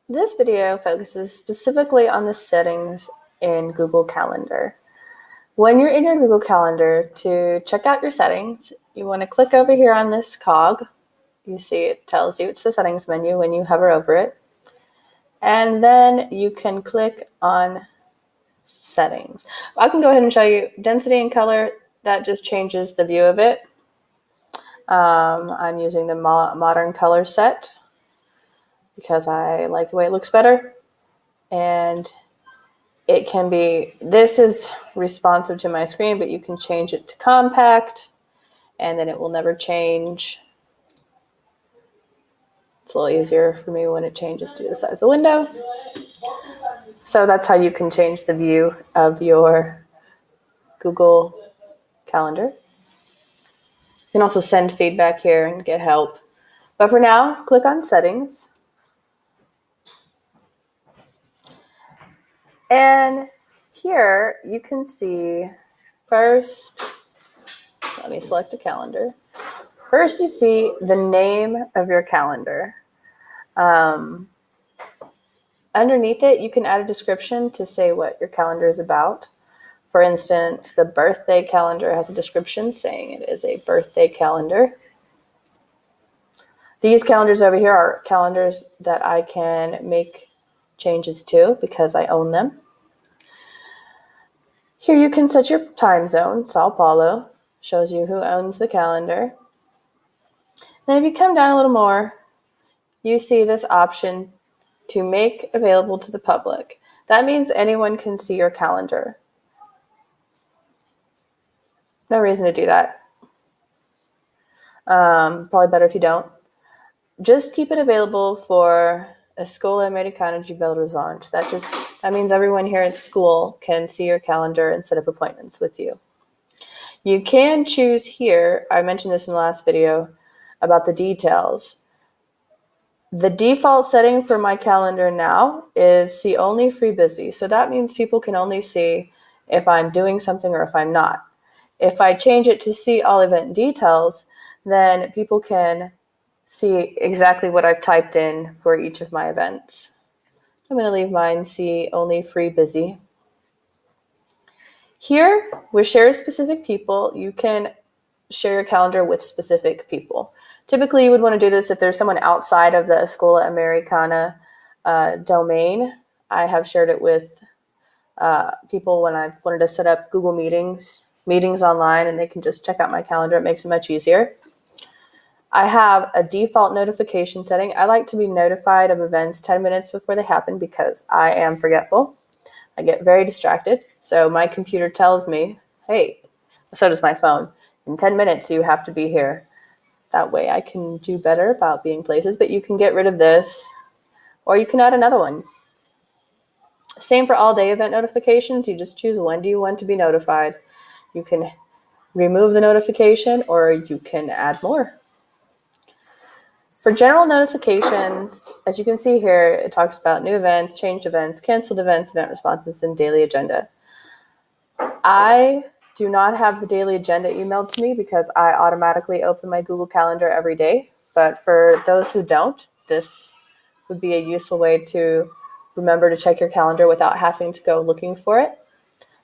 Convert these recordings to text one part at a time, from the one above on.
This video focuses specifically on the settings in Google Calendar. When you're in your Google Calendar, to check out your settings, you want to click over here on this cog. You see it tells you it's the settings menu when you hover over it. And then you can click on settings. I can go ahead and show you density and color. That just changes the view of it. I'm using the modern color set because I like the way it looks better. And it can be, this is responsive to my screen, but you can change it to compact, and then it will never change. It's a little easier for me when it changes to the size of the window. So that's how you can change the view of your Google Calendar. You can also send feedback here and get help. But for now, click on settings. And here you can see first, let me select a calendar. First, you see the name of your calendar. Underneath it, you can add a description to say what your calendar is about. For instance, the birthday calendar has a description saying it is a birthday calendar. These calendars over here are calendars that I can make changes to because I own them. Here you can set your time zone. Sao Paulo shows you who owns the calendar. Then if you come down a little more, you see this option to make available to the public. That means anyone can see your calendar. No reason to do that. Probably better if you don't. Just keep it available for Escola Americana de Belo Horizonte. That means everyone here at school can see your calendar and set up appointments with you. You can choose here, I mentioned this in the last video, about the details. The default setting for my calendar now is see only free busy. So that means people can only see if I'm doing something or if I'm not. If I change it to see all event details, then people can see exactly what I've typed in for each of my events. I'm going to leave mine see only free busy. Here, with share specific people, you can share your calendar with specific people. Typically, you would want to do this if there's someone outside of the Escola Americana domain. I have shared it with people when I've wanted to set up Google meetings online, and they can just check out my calendar. It makes it much easier. I have a default notification setting. I like to be notified of events 10 minutes before they happen because I am forgetful. I get very distracted. So my computer tells me, hey, so does my phone, in 10 minutes you have to be here. That way I can do better about being places, but you can get rid of this or you can add another one. Same for all day event notifications. You just choose when do you want to be notified. You can remove the notification or you can add more. For general notifications, as you can see here, it talks about new events, changed events, canceled events, event responses, and daily agenda. I do not have the daily agenda emailed to me because I automatically open my Google Calendar every day. But for those who don't, this would be a useful way to remember to check your calendar without having to go looking for it.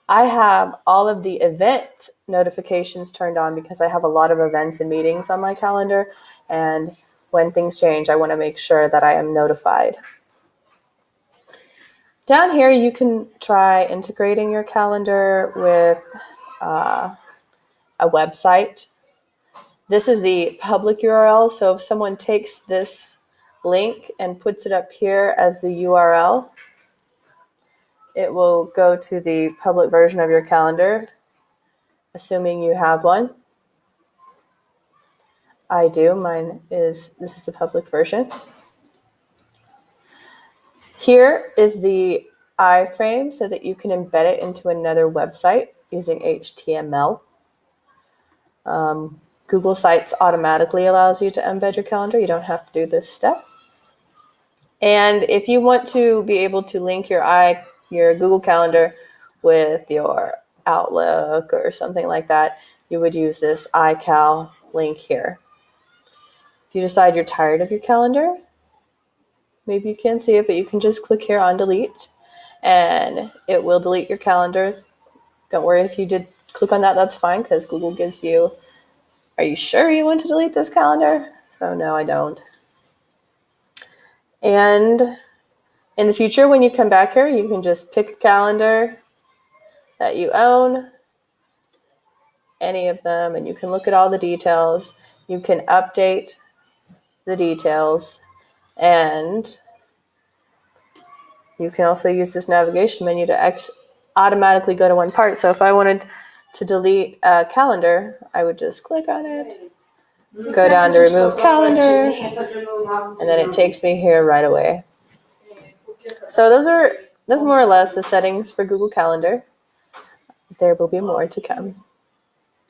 I have all of the event notifications turned on because I have a lot of events and meetings on my calendar, and when things change, I want to make sure that I am notified. Down here, you can try integrating your calendar with a website. This is the public URL, so if someone takes this link and puts it up here as the URL, it will go to the public version of your calendar, assuming you have one. I do. This is the public version. Here is the iframe so that you can embed it into another website using HTML. Google Sites automatically allows you to embed your calendar. You don't have to do this step. And if you want to be able to link your Google Calendar with your Outlook or something like that, you would use this iCal link here. If you decide you're tired of your calendar, maybe you can't see it, but you can just click here on delete and it will delete your calendar. Don't worry if you did click on that, that's fine, because Google gives you, are you sure you want to delete this calendar? So no, I don't. And in the future, when you come back here, you can just pick a calendar that you own, any of them, and you can look at all the details. You can update the details, and you can also use this navigation menu to automatically go to one part. So if I wanted to delete a calendar, I would just click on it, go down to remove calendar, and then it takes me here right away. So that's more or less the settings for Google Calendar. There will be more to come.